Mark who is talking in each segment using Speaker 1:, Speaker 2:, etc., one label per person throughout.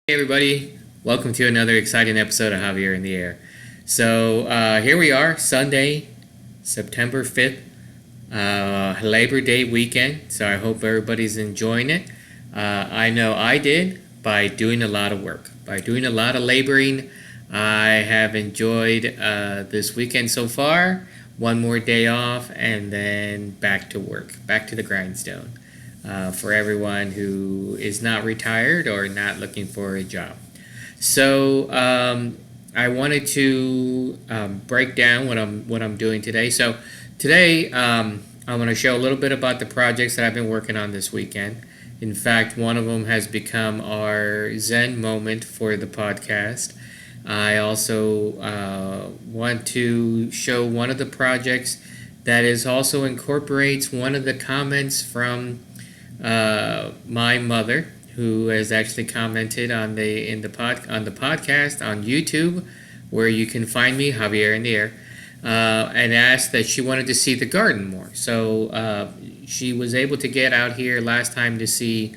Speaker 1: Hey everybody, welcome to another exciting episode of Javier in the Air. So here we are, Sunday, September 5th, Labor Day weekend. So I hope everybody's enjoying it. I know I did by doing a lot of work, by doing a lot of laboring. I have enjoyed this weekend so far. One more day off and then back to work, back to the grindstone for everyone who is not retired or not looking for a job. So I wanted to break down what I'm doing today. So today I'm going to show a little bit about the projects that I've been working on this weekend. In fact, one of them has become our Zen moment for the podcast. I also want to show one of the projects that is also incorporates one of the comments from my mother, who has actually commented on the podcast on YouTube, where you can find me, Javier in the Air, and asked that she wanted to see the garden more. So she was able to get out here last time to see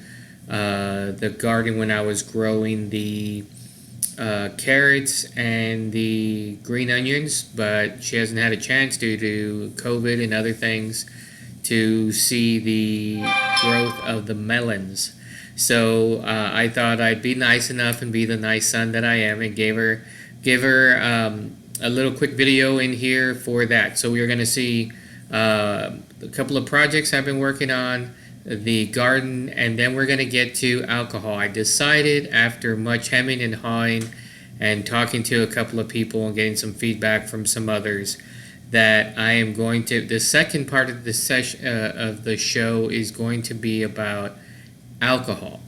Speaker 1: the garden when I was growing the carrots and the green onions, but she hasn't had a chance due to COVID and other things to see the growth of the melons. So I thought I'd be nice enough and be the nice son that I am and give her a little quick video in here for that. So we're going to see a couple of projects I've been working on, the garden, and then we're going to get to alcohol. I decided after much hemming and hawing and talking to a couple of people and getting some feedback from some others that I am going to, the second part of the session of the show is going to be about alcohol.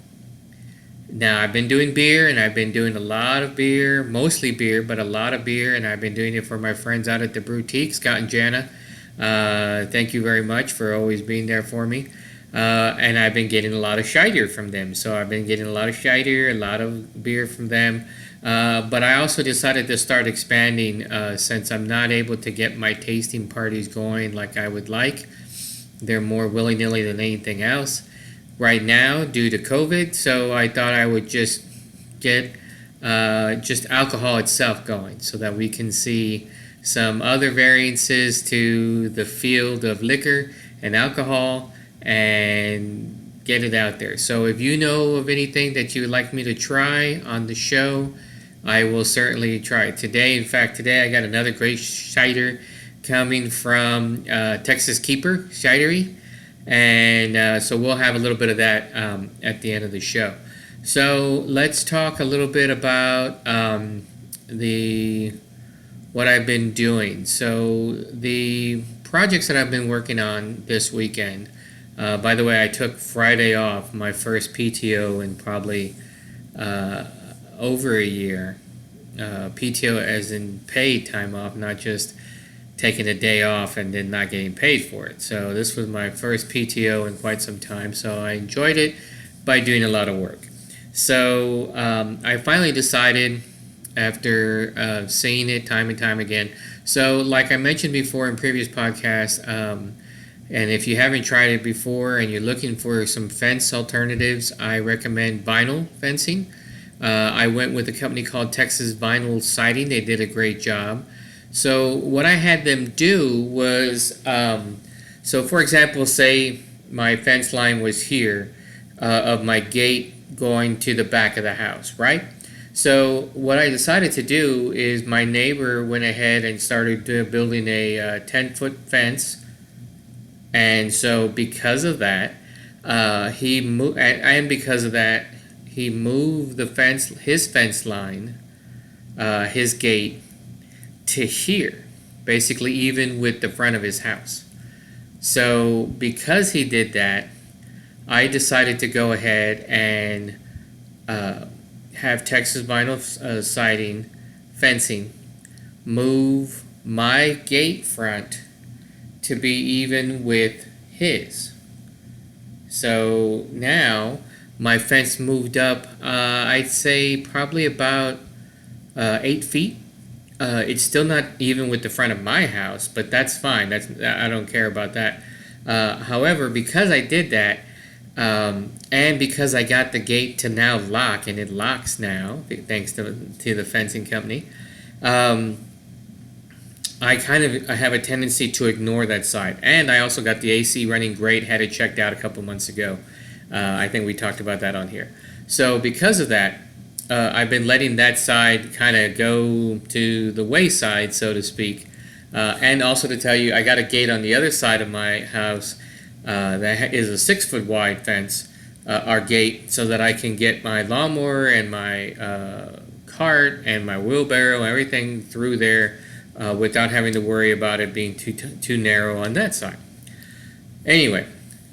Speaker 1: Now, I've been doing beer, and I've been doing a lot of beer, mostly beer, but a lot of beer, and I've been doing it for my friends out at the Boutique, Scott and Jana. Thank you very much for always being there for me. And I've been getting a lot of cider from them. So I've been getting a lot of cider, a lot of beer from them. But I also decided to start expanding since I'm not able to get my tasting parties going like I would like. They're more willy-nilly than anything else right now due to COVID. So I thought I would just get just alcohol itself going so that we can see some other variances to the field of liquor and alcohol and get it out there. So if you know of anything that you would like me to try on the show, I will certainly try it. Today, in fact, today I got another great cider coming from Texas Keeper Cidery. And so we'll have a little bit of that at the end of the show. So let's talk a little bit about what I've been doing. So the projects that I've been working on this weekend. By the way, I took Friday off, my first PTO in probably over a year. PTO as in paid time off, not just taking a day off and then not getting paid for it. So this was my first PTO in quite some time, so I enjoyed it by doing a lot of work. So I finally decided after seeing it time and time again. So like I mentioned before in previous podcasts, and if you haven't tried it before and you're looking for some fence alternatives, I recommend vinyl fencing. I went with a company called Texas Vinyl Siding. They did a great job. So what I had them do was, so for example, say my fence line was here of my gate going to the back of the house, right? So what I decided to do is my neighbor went ahead and started building a 10-foot fence. And so because of that, he moved his fence line, his gate, to here, basically even with the front of his house. So because he did that, I decided to go ahead and have Texas Vinyl Siding fencing move my gate front to be even with his. So now my fence moved up, I'd say probably about 8 feet. It's still not even with the front of my house, but that's fine. I don't care about that. However, because I did that, And because I got the gate to now lock, and it locks now, thanks to the fencing company, um, I have a tendency to ignore that side. And I also got the AC running great, had it checked out a couple months ago. I think we talked about that on here. So because of that, I've been letting that side kind of go to the wayside, so to speak. And also to tell you, I got a gate on the other side of my house that is a 6 foot wide fence, our gate, so that I can get my lawnmower and my cart and my wheelbarrow and everything through there without having to worry about it being too narrow on that side. Anyway,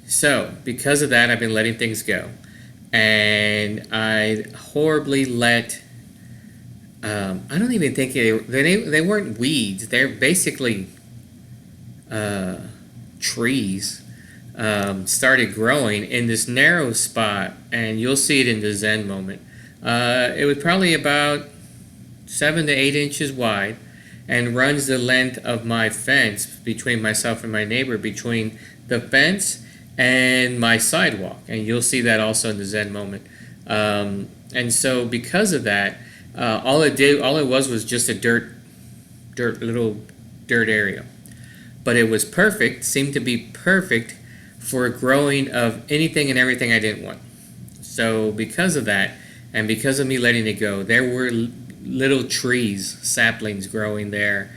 Speaker 1: so because of that, I've been letting things go. And I horribly let I don't even think they weren't weeds. They're basically trees started growing in this narrow spot, and you'll see it in the Zen moment. It was probably about 7 to 8 inches wide, and runs the length of my fence between myself and my neighbor, between the fence and my sidewalk, and you'll see that also in the Zen moment. And so because of that, all it was just a little dirt area, but it was perfect. Seemed to be perfect for growing of anything and everything I didn't want. So because of that, and because of me letting it go, there were little trees, saplings growing there,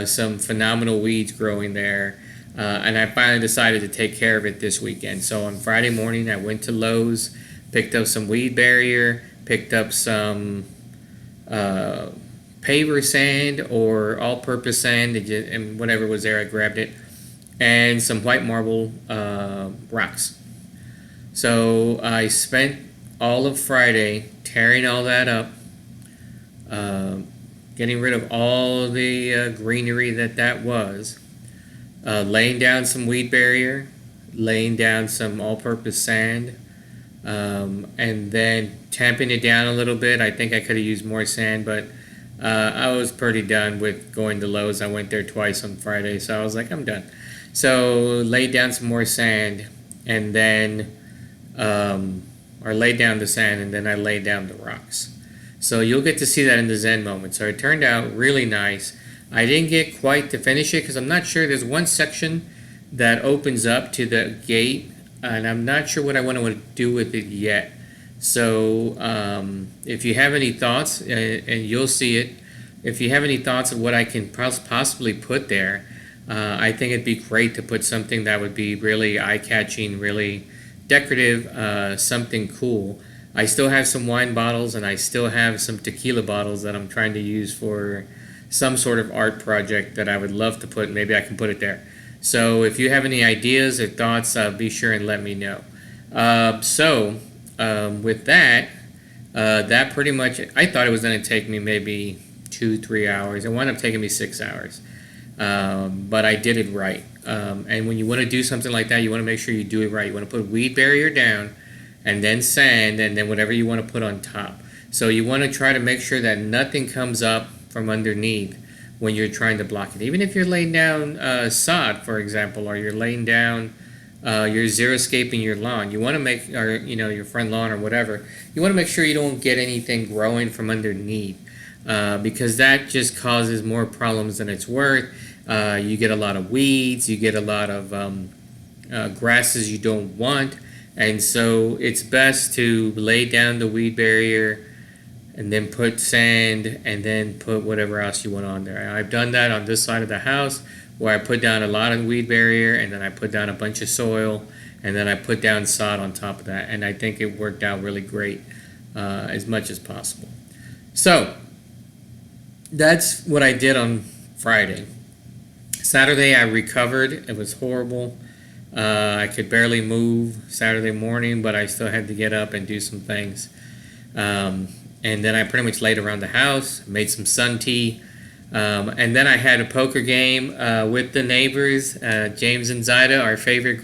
Speaker 1: some phenomenal weeds growing there, and I finally decided to take care of it this weekend. So on Friday morning, I went to Lowe's, picked up some weed barrier, picked up some paver sand or all-purpose sand, and whatever was there, I grabbed it, and some white marble rocks. So I spent all of Friday tearing all that up, getting rid of all the greenery that was, laying down some weed barrier, laying down some all-purpose sand, and then tamping it down a little bit. I think I could have used more sand, but I was pretty done with going to Lowe's. I went there twice on Friday, so I was like, I'm done. So laid down some more sand, and then or laid down the sand, and then I laid down the rocks. So you'll get to see that in the Zen moment. So it turned out really nice. I didn't get quite to finish it because I'm not sure. There's one section that opens up to the gate, and I'm not sure what I want to do with it yet. So if you have any thoughts, and you'll see it, if you have any thoughts of what I can possibly put there, I think it'd be great to put something that would be really eye-catching, really decorative, something cool. I still have some wine bottles, and I still have some tequila bottles that I'm trying to use for some sort of art project that I would love to put. Maybe I can put it there. So if you have any ideas or thoughts, be sure and let me know. With that, that pretty much, I thought it was going to take me maybe 2-3 hours. It wound up taking me 6 hours. But I did it right. And when you want to do something like that, you want to make sure you do it right. You want to put weed barrier down, and then sand, and then whatever you want to put on top. So you want to try to make sure that nothing comes up from underneath when you're trying to block it. Even if you're laying down sod, for example, or you're laying down, you're xeriscaping your lawn. You want to make, or your front lawn or whatever. You want to make sure you don't get anything growing from underneath, because that just causes more problems than it's worth. You get a lot of weeds. You get a lot of grasses you don't want. And so it's best to lay down the weed barrier and then put sand and then put whatever else you want on there. I've done that on this side of the house where I put down a lot of weed barrier, and then I put down a bunch of soil, and then I put down sod on top of that. And I think it worked out really great, as much as possible. So that's what I did on Friday. Saturday I recovered. It was horrible. I could barely move Saturday morning, but I still had to get up and do some things. And then I pretty much laid around the house, made some sun tea. And then I had a poker game with the neighbors, James and Cider, our favorite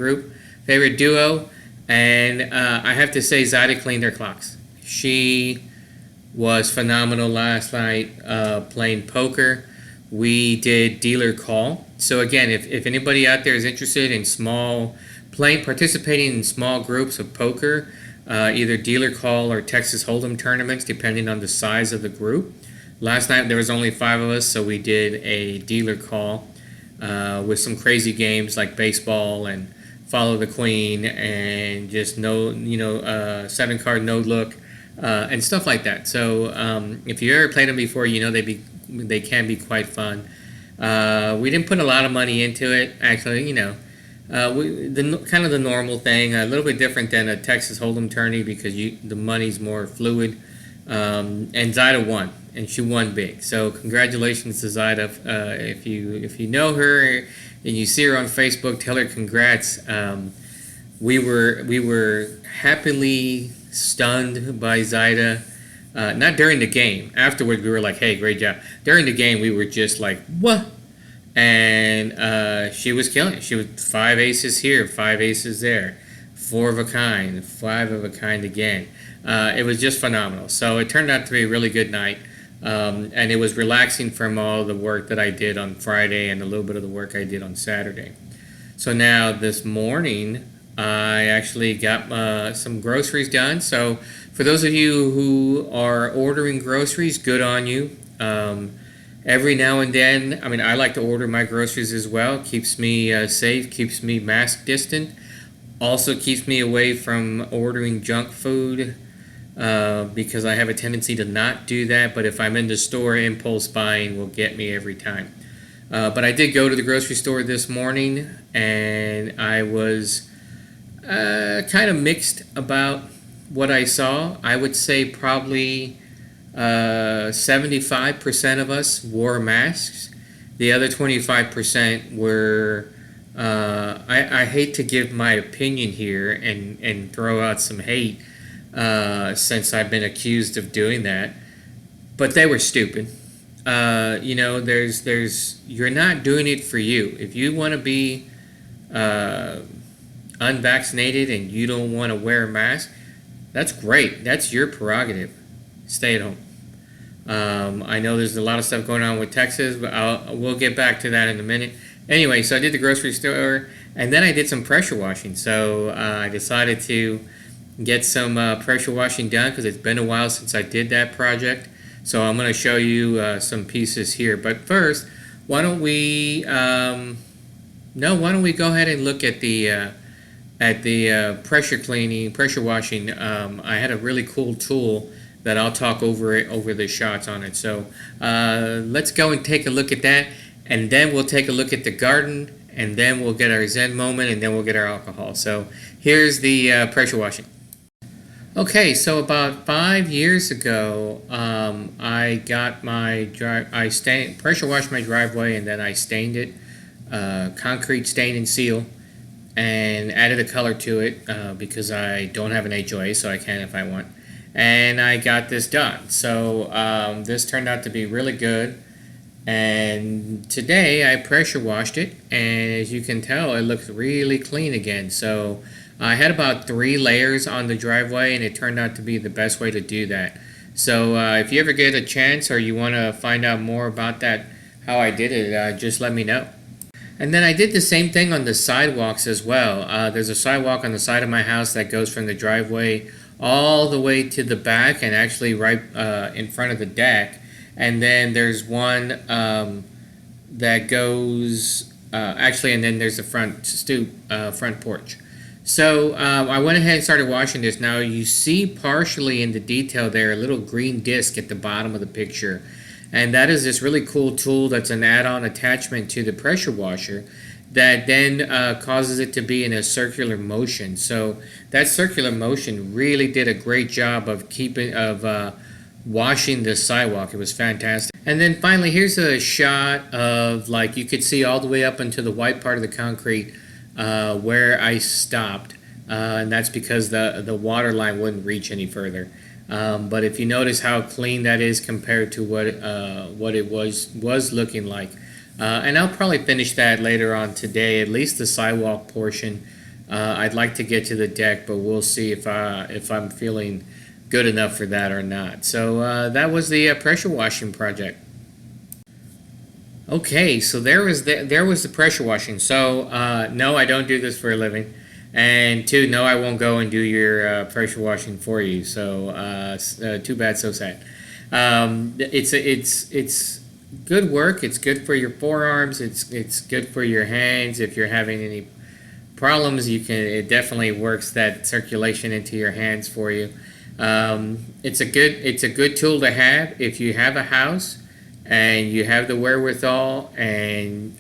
Speaker 1: duo. And I have to say, Cider cleaned her clocks. She was phenomenal last night playing poker. We did dealer call. So again, if anybody out there is interested in small participating in small groups of poker, either dealer call or Texas Hold'em tournaments, depending on the size of the group. Last night there was only 5 of us, so we did a dealer call with some crazy games like baseball and follow the queen and just 7 card no look and stuff like that. So if you ever played them before, they can be quite fun. We didn't put a lot of money into it, actually. Kind of the normal thing, a little bit different than a Texas Hold'em tourney because the money's more fluid. And Zaida won, and she won big. So congratulations to Zaida. If you know her and you see her on Facebook, tell her congrats. We were happily stunned by Zaida. Not during the game. Afterwards, we were like, "Hey, great job." During the game, we were just like, "What?" And she was killing it. She was 5 aces here, 5 aces there, 4 of a kind, 5 of a kind again. It was just phenomenal. So it turned out to be a really good night. And it was relaxing from all the work that I did on Friday and a little bit of the work I did on Saturday. So now this morning, I actually got some groceries done. So for those of you who are ordering groceries, good on you. Every now and then, I like to order my groceries as well. Keeps me safe, keeps me mask distant. Also keeps me away from ordering junk food because I have a tendency to not do that. But if I'm in the store, impulse buying will get me every time. But I did go to the grocery store this morning, and I was kind of mixed about what I saw. I would say probably 75% of us wore masks. The other 25% were, I hate to give my opinion here and throw out some hate since I've been accused of doing that, but they were stupid. You're not doing it for you. If you want to be unvaccinated and you don't want to wear a mask, that's great. That's your prerogative. Stay at home. I know there's a lot of stuff going on with Texas, but we'll get back to that in a minute. Anyway, so I did the grocery store, and then I did some pressure washing. So I decided to get some pressure washing done because it's been a while since I did that project. So I'm going to show you some pieces here. But first, why don't we go ahead and look at the pressure washing. I had a really cool tool that I'll talk over the shots on it. So let's go and take a look at that, and then we'll take a look at the garden, and then we'll get our Zen moment, and then we'll get our alcohol. So here's the pressure washing. Okay, so about 5 years ago, I got my pressure washed my driveway, and then I stained it, concrete stain and seal, and added a color to it because I don't have an HOA, so I can if I want. And I got this done. So this turned out to be really good. And today I pressure washed it, and as you can tell, it looks really clean again. So I had about 3 layers on the driveway, and it turned out to be the best way to do that. So if you ever get a chance or you want to find out more about that, how I did it, just let me know. And then I did the same thing on the sidewalks as well. There's a sidewalk on the side of my house that goes from the driveway all the way to the back and actually right in front of the deck. And then there's one that goes, and then there's the front stoop, front porch. So I went ahead and started washing this. Now you see partially in the detail there a little green disc at the bottom of the picture. And that is this really cool tool that's an add-on attachment to the pressure washer that then causes it to be in a circular motion. So that circular motion really did a great job of washing the sidewalk. It was fantastic. And then finally, here's a shot of, like, you could see all the way up into the white part of the concrete where I stopped. And that's because the water line wouldn't reach any further. But if you notice how clean that is compared to what it was looking like. And I'll probably finish that later on today, at least the sidewalk portion. I'd like to get to the deck, but we'll see if I'm feeling good enough for that or not. So that was the pressure washing project. Okay, so there was the pressure washing. So no, I don't do this for a living. And two, no, I won't go and do your pressure washing for you. So too bad, so sad. It's good work. It's good for your forearms. It's good for your hands. If you're having any problems, you can. It definitely works that circulation into your hands for you. It's a good tool to have if you have a house and you have the wherewithal and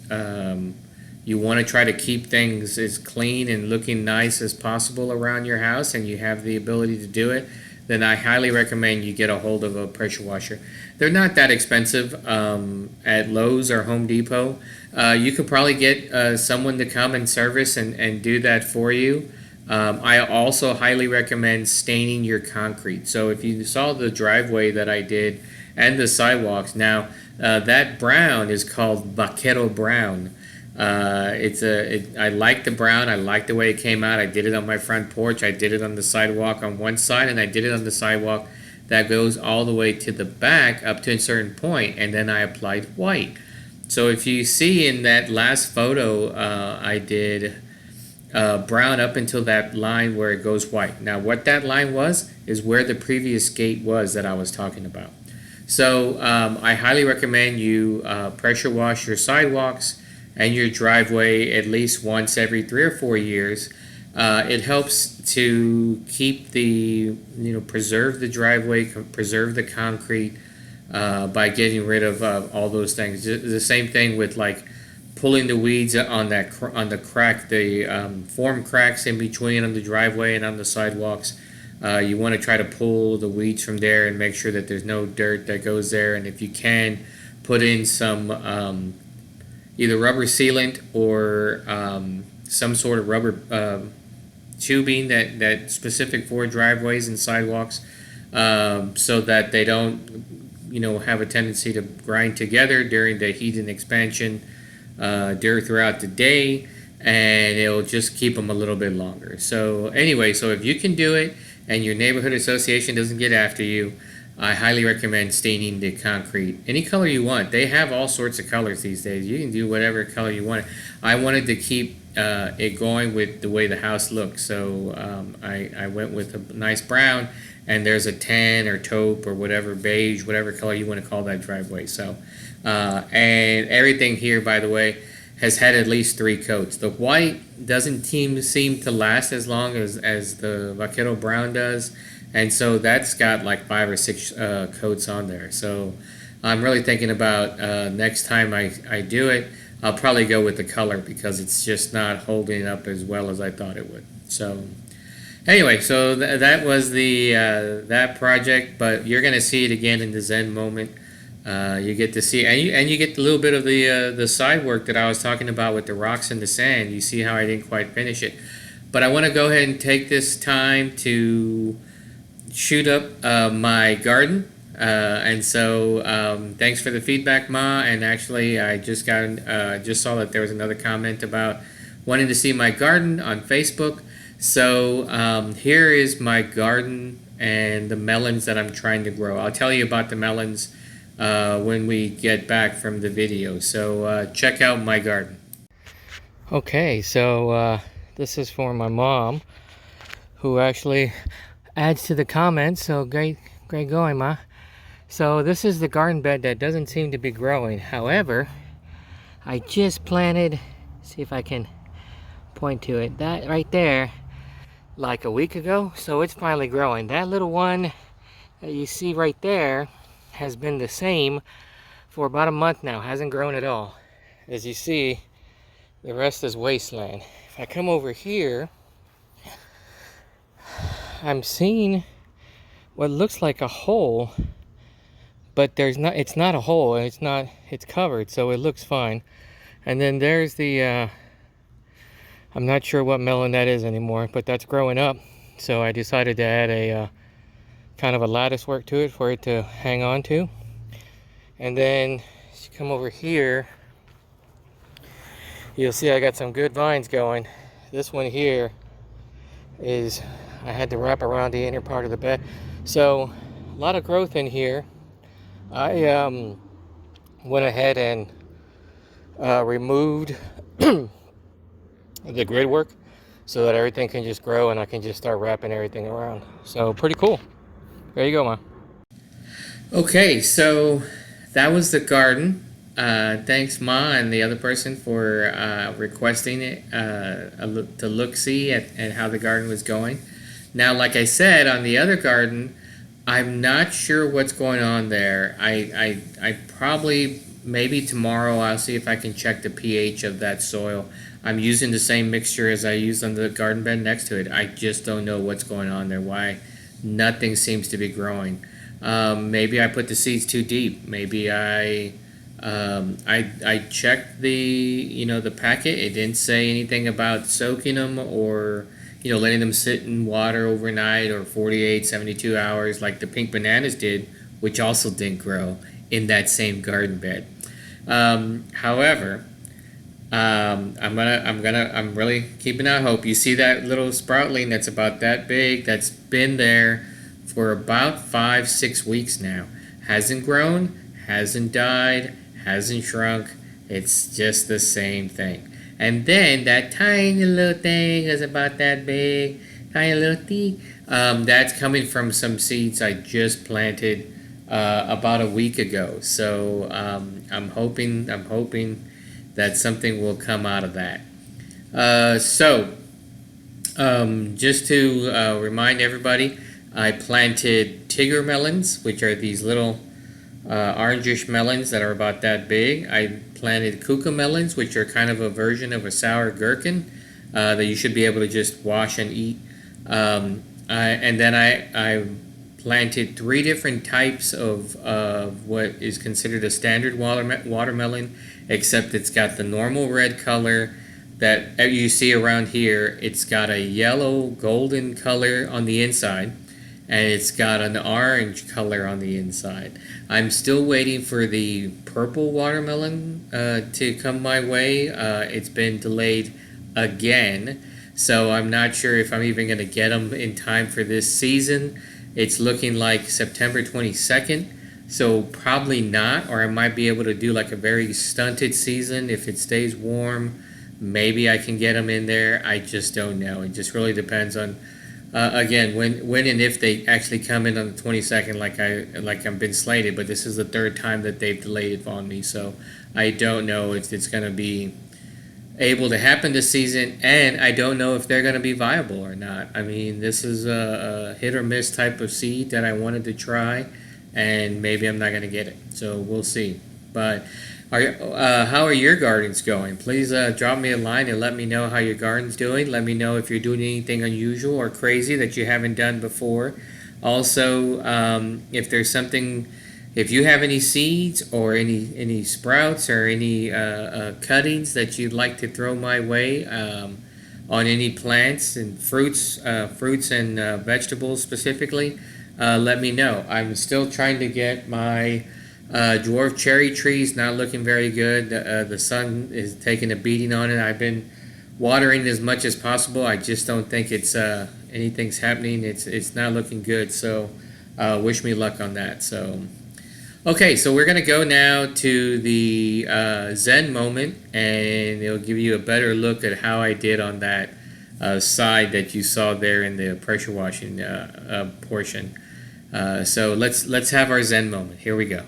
Speaker 1: you want to try to keep things as clean and looking nice as possible around your house, and you have the ability to do it. Then I highly recommend you get a hold of a pressure washer. They're not that expensive at Lowe's or Home Depot. You could probably get someone to come and service and do that for you. I also highly recommend staining your concrete. So if you saw the driveway that I did and the sidewalks, now that brown is called Vaquero Brown. I like the brown. I like the way it came out. I did it on my front porch. I did it on the sidewalk on one side, and I did it on the sidewalk that goes all the way to the back up to a certain point, and then I applied white. So if you see in that last photo, I did brown up until that line where it goes white. Now what that line was is where the previous gate was that I was talking about. So I highly recommend you pressure wash your sidewalks and your driveway at least once every 3 or 4 years. It helps to keep preserve the driveway, preserve the concrete by getting rid of all those things. The same thing with like pulling the weeds on the crack, the form cracks in between on the driveway and on the sidewalks. You want to try to pull the weeds from there and make sure that there's no dirt that goes there. And if you can, put in some either rubber sealant or some sort of rubber tubing that specific for driveways and sidewalks, so that they don't have a tendency to grind together during the heat and expansion throughout the day, and it'll just keep them a little bit longer. So anyway, so if you can do it and your neighborhood association doesn't get after you, I highly recommend staining the concrete any color you want. They have all sorts of colors these days. You can do whatever color you want. I wanted to keep it going with the way the house looks, so I went with a nice brown, and there's a tan or taupe or whatever, beige, whatever color you want to call that driveway. So and everything here, by the way, has had at least 3 coats. The white doesn't seem to last as long as the Vaquero Brown does. And so that's got like 5 or 6 coats on there. So I'm really thinking about next time I do it, I'll probably go with the color because it's just not holding up as well as I thought it would. So anyway, so that was that project, but you're going to see it again in the Zen moment. You get to see, and you get a little bit of the side work that I was talking about with the rocks and the sand. You see how I didn't quite finish it. But I want to go ahead and take this time to shoot up my garden, and so thanks for the feedback, Ma. And actually, I just saw that there was another comment about wanting to see my garden on Facebook. So here is my garden and the melons that I'm trying to grow. I'll tell you about the melons when we get back from the video. So check out my garden. Okay, so this is for my mom, who actually adds to the comments. So great going, Ma. So this is the garden bed that doesn't seem to be growing. However, I just planted, see if I can point to it, that right there, like a week ago. So it's finally growing. That little one that you see right there has been the same for about a month now. Hasn't grown at all. As you see, the rest is wasteland. If I come over here, I'm seeing what looks like a hole, but it's not a hole, and it's covered, so it looks fine. And then there's the I'm not sure what melon that is anymore, but that's growing up, so I decided to add a kind of a lattice work to it for it to hang on to. And then as you come over here, you'll see I got some good vines going. This one here is, I had to wrap around the inner part of the bed. So a lot of growth in here. I went ahead and removed the grid work so that everything can just grow and I can just start wrapping everything around. So pretty cool. There you go, man. Okay, so that was the garden. Thanks, Ma, and the other person for requesting it to look see at how the garden was going. Now, like I said, on the other garden, I'm not sure what's going on there. I probably, maybe tomorrow, I'll see if I can check the pH of that soil. I'm using the same mixture as I used on the garden bed next to it. I just don't know what's going on there, why nothing seems to be growing. Maybe I put the seeds too deep. Maybe I checked the packet. It didn't say anything about soaking them or letting them sit in water overnight or 48, 72 hours like the pink bananas did, which also didn't grow in that same garden bed. However, I'm really keeping out hope. You see that little sproutling that's about that big, that's been there for about 5-6 weeks now. Hasn't grown, hasn't died, hasn't shrunk. It's just the same thing. And then that tiny little thing is about that big, tiny little thing. That's coming from some seeds I just planted about a week ago. So I'm hoping that something will come out of that. Just to remind everybody, I planted Tigger melons, which are these little orangish melons that are about that big. I planted Kuka melons, which are kind of a version of a sour gherkin that you should be able to just wash and eat. And then I planted 3 different types of what is considered a standard watermelon, except it's got the normal red color that you see around here. It's got a yellow golden color on the inside, and it's got an orange color on the inside. I'm still waiting for the purple watermelon to come my way. It's been delayed again, so I'm not sure if I'm even going to get them in time for this season. It's looking like September 22nd, so probably not, or I might be able to do like a very stunted season if it stays warm. Maybe I can get them in there. I just don't know. It just really depends on again, when and if they actually come in on the 22nd, like I've been slated, but this is the 3rd time that they've delayed it on me, so I don't know if it's going to be able to happen this season, and I don't know if they're going to be viable or not. I mean, this is a hit or miss type of seed that I wanted to try, and maybe I'm not going to get it, so we'll see. But how are your gardens going? Please drop me a line and let me know how your garden's doing. Let me know if you're doing anything unusual or crazy that you haven't done before. Also, if there's something, if you have any seeds or any sprouts or any cuttings that you'd like to throw my way on any plants and fruits and vegetables specifically, let me know. I'm still trying to get my dwarf cherry trees not looking very good. The sun is taking a beating on it. I've been watering as much as possible. I just don't think it's anything's happening. It's not looking good. So wish me luck on that. So okay, so we're gonna go now to the Zen moment, and it'll give you a better look at how I did on that side that you saw there in the pressure washing portion. So let's have our Zen moment. Here we go.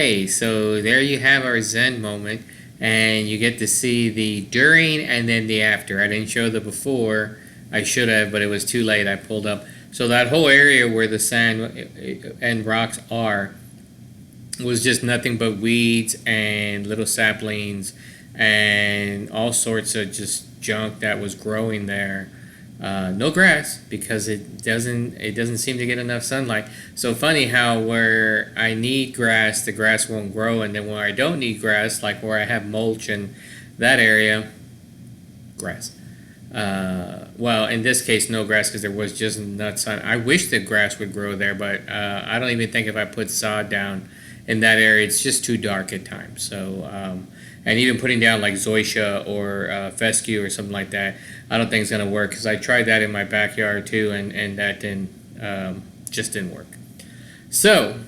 Speaker 1: Okay, so there you have our Zen moment, and you get to see the during and then the after. I didn't show the before. I should have, but it was too late. I pulled up. So that whole area where the sand and rocks are was just nothing but weeds and little saplings and all sorts of just junk that was growing there. No grass because it doesn't seem to get enough sunlight. So funny how where I need grass, the grass won't grow, and then where I don't need grass, like where I have mulch in that area, grass. Well, in this case, no grass because there was just not sun. I wish the grass would grow there, but I don't even think if I put sod down in that area, it's just too dark at times. So, and even putting down like zoysia or fescue or something like that, I don't think it's gonna work because I tried that in my backyard too, and that didn't just didn't work. So,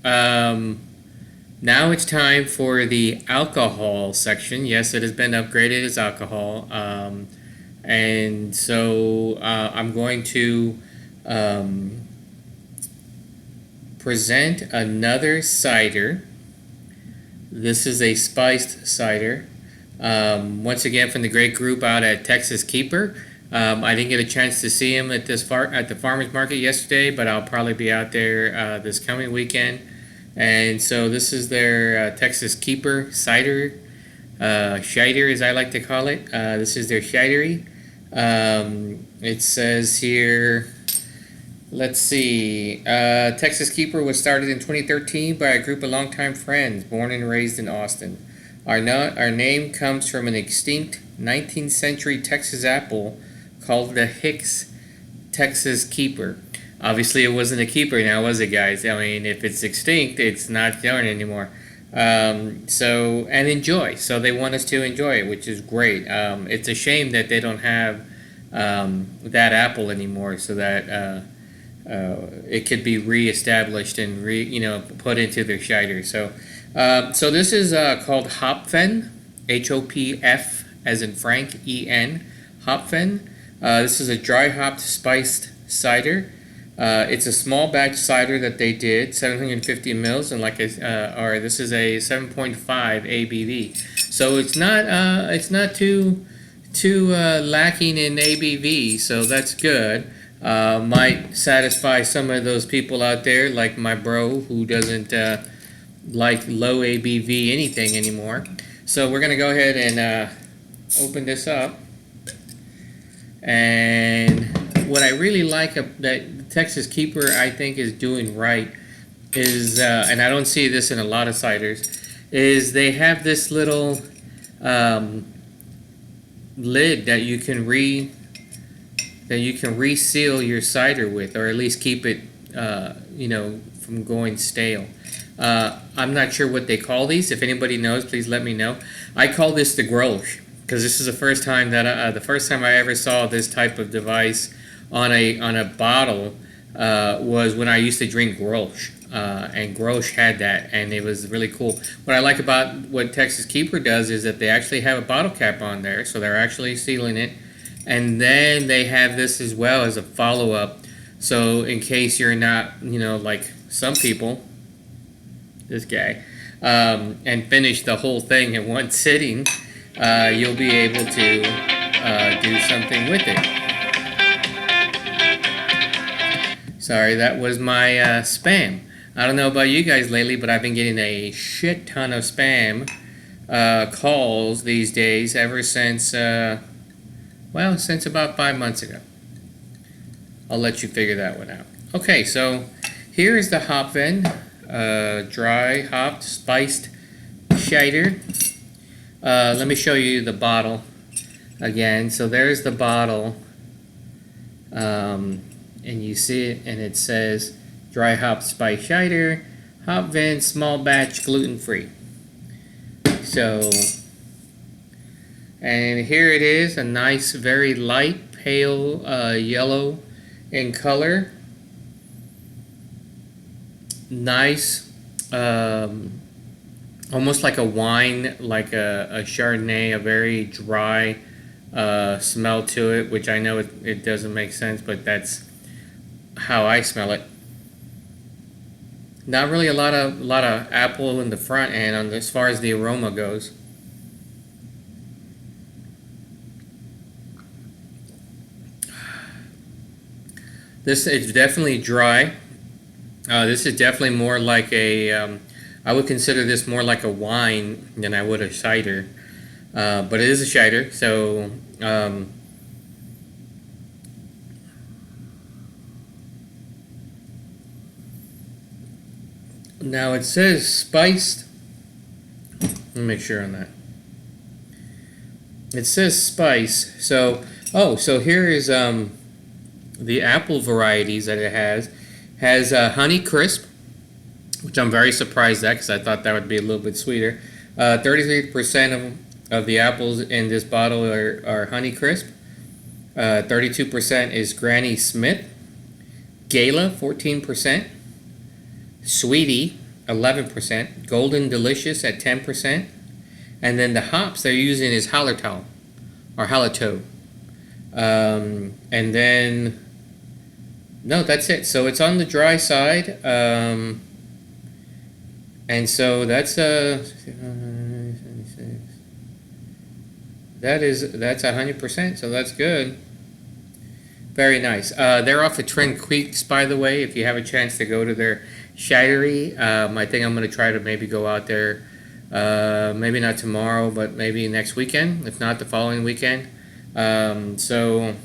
Speaker 1: now it's time for the alcohol section. Yes, it has been upgraded as alcohol. And so I'm going to present another cider. This is a spiced cider. Once again from the great group out at Texas Keeper. I didn't get a chance to see him at the farmers market yesterday, but I'll probably be out there this coming weekend. And so this is their Texas Keeper cider. Cider, as I like to call it. This is their cidery. It says here, let's see, Texas Keeper was started in 2013 by a group of longtime friends born and raised in Austin. Our name comes from an extinct 19th century Texas apple called the Hicks Texas Keeper. Obviously, it wasn't a keeper now, was it, guys? I mean, if it's extinct, it's not going anymore. And enjoy. So they want us to enjoy it, which is great. It's a shame that they don't have that apple anymore, so that it could be reestablished and put into their cider. So this is called Hopfen, Hopf as in Frank, En, Hopfen. This is a dry hopped spiced cider. It's a small batch cider that they did, 750 mils, and this is a 7.5 ABV. So it's not too lacking in ABV, so that's good. Might satisfy some of those people out there, like my bro, who doesn't like low ABV anything anymore. So we're gonna go ahead and open this up. And what I really like that Texas Keeper, I think, is doing right is, and I don't see this in a lot of ciders, is they have this little lid that you can reseal your cider with, or at least keep it, from going stale. I'm not sure what they call these. If anybody knows, please let me know. I call this the Grolsch because this is the first time I ever saw this type of device on a bottle was when I used to drink Grolsch, and Grolsch had that, and it was really cool. What I like about what Texas Keeper does is that they actually have a bottle cap on there, so they're actually sealing it, and then they have this as well as a follow-up. So in case you're not, like some people, this guy, and finish the whole thing in one sitting, you'll be able to do something with it. Sorry, that was my spam. I don't know about you guys lately, but I've been getting a shit ton of spam calls these days ever since, since about 5 months ago. I'll let you figure that one out. Okay, so here is the Hopfen dry hopped spiced cider. Let me show you the bottle again. So there's the bottle. And you see it, and it says dry hop spice cider, Hopfen, small batch, gluten free. So, and here it is, a nice, very light, pale yellow in color. Nice, almost like a wine, like a Chardonnay, a very dry smell to it, which I know it doesn't make sense, but that's how I smell it. Not really a lot of apple in the front end on as far as the aroma goes. This is definitely dry. This is definitely more like I would consider this more like a wine than I would a cider. But it is a cider, so now it says spiced. Let me make sure on that. It says spice. So here is the apple varieties that it has Honey Crisp, which I'm very surprised at because I thought that would be a little bit sweeter. 33% of the apples in this bottle are Honey Crisp. 32% is Granny Smith. Gala, 14%. Sweetie, 11%. Golden Delicious at 10%. And then the hops they're using is Hallertau or Hallertau. And then, no, that's it. So it's on the dry side. And so that's that's 100%. So that's good. Very nice. They're off of Twin Creeks, by the way. If you have a chance to go to their cidery, I think I'm going to try to maybe go out there. Maybe not tomorrow, but maybe next weekend. If not, the following weekend. So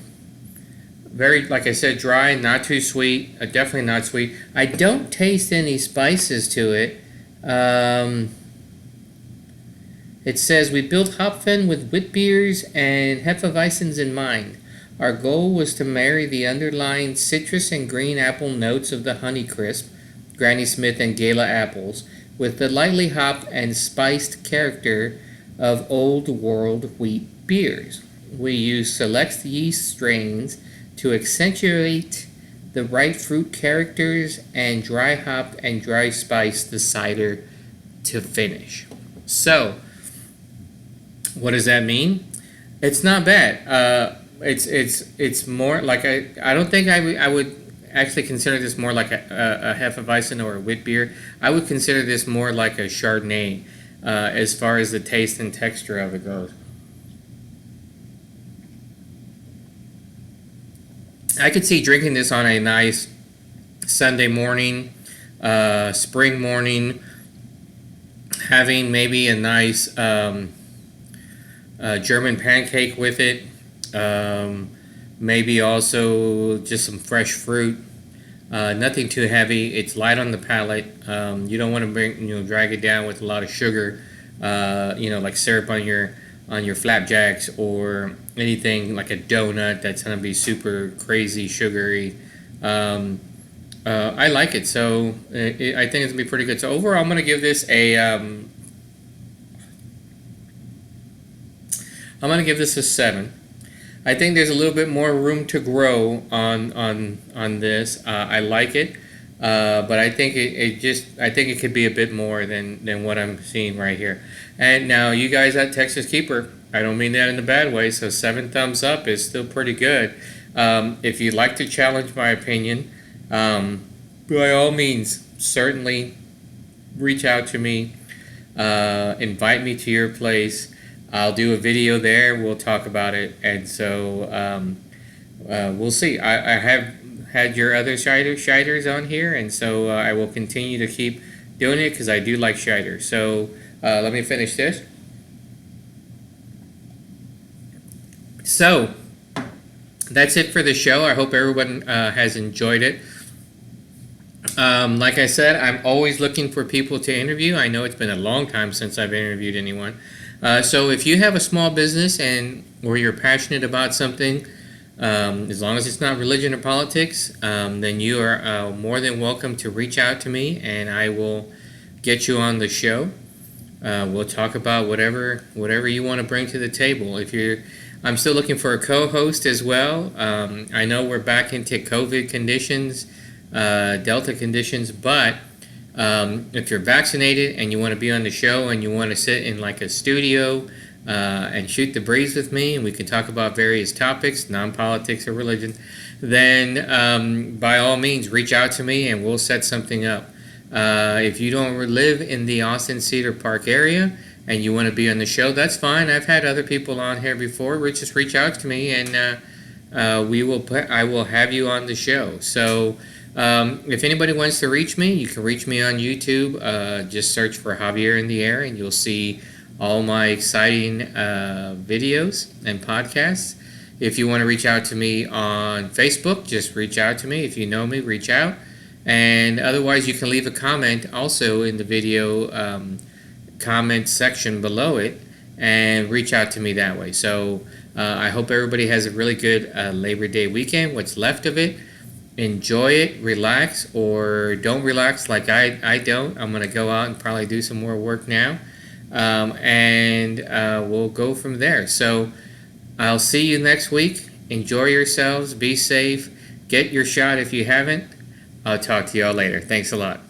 Speaker 1: very, like I said, dry, not too sweet. Definitely not sweet. I don't taste any spices to it. It says we built Hopfen with wit beers and Hefeweizens in mind. Our goal was to marry the underlying citrus and green apple notes of the Honeycrisp, Granny Smith, and Gala apples with the lightly hopped and spiced character of old world wheat beers. We use select yeast strains to accentuate the right fruit characters and dry hop and dry spice the cider to finish. So, what does that mean? It's not bad. It's more like I don't think I would actually consider this more like a Hefeweizen or a wit beer. I would consider this more like a Chardonnay as far as the taste and texture of it goes. I could see drinking this on a nice Sunday morning, spring morning, having maybe a nice German pancake with it. Maybe also just some fresh fruit. Nothing too heavy. It's light on the palate. You don't want to drag it down with a lot of sugar. Like syrup on your flapjacks or anything like a donut that's gonna be super crazy sugary. I like it, so I think it's gonna be pretty good. So overall, I'm gonna give this a 7. I think there's a little bit more room to grow on this. I like it, but I think I think it could be a bit more than what I'm seeing right here. And now you guys at Texas Keeper, I don't mean that in a bad way. So 7 thumbs up is still pretty good. If you'd like to challenge my opinion, by all means, certainly reach out to me. Invite me to your place. I'll do a video there. We'll talk about it, and so we'll see. I have had your other shiders on here, and so I will continue to keep doing it because I do like cider. So let me finish this. So that's it for the show. I hope everyone has enjoyed it. Like I said, I'm always looking for people to interview. I know it's been a long time since I've interviewed anyone. So if you have a small business or you're passionate about something, as long as it's not religion or politics, then you are more than welcome to reach out to me, and I will get you on the show. We'll talk about whatever you want to bring to the table. I'm still looking for a co-host as well. I know we're back into COVID conditions, Delta conditions, but if you're vaccinated and you want to be on the show and you want to sit in like a studio and shoot the breeze with me and we can talk about various topics, non-politics or religion, then by all means reach out to me and we'll set something up. If you don't live in the Austin Cedar Park area and you want to be on the show, that's fine. I've had other people on here before. Just reach out to me, and I will have you on the show. So if anybody wants to reach me, you can reach me on YouTube. Just search for Javier in the Air, and you'll see all my exciting videos and podcasts. If you want to reach out to me on Facebook, just reach out to me. If you know me, reach out. And otherwise, you can leave a comment also in the video comment section below it and reach out to me that way. So I hope everybody has a really good Labor Day weekend, what's left of it. Enjoy it, relax, or don't relax like I don't. I'm going to go out and probably do some more work now. And we'll go from there. So I'll see you next week. Enjoy yourselves. Be safe. Get your shot if you haven't. I'll talk to y'all later. Thanks a lot.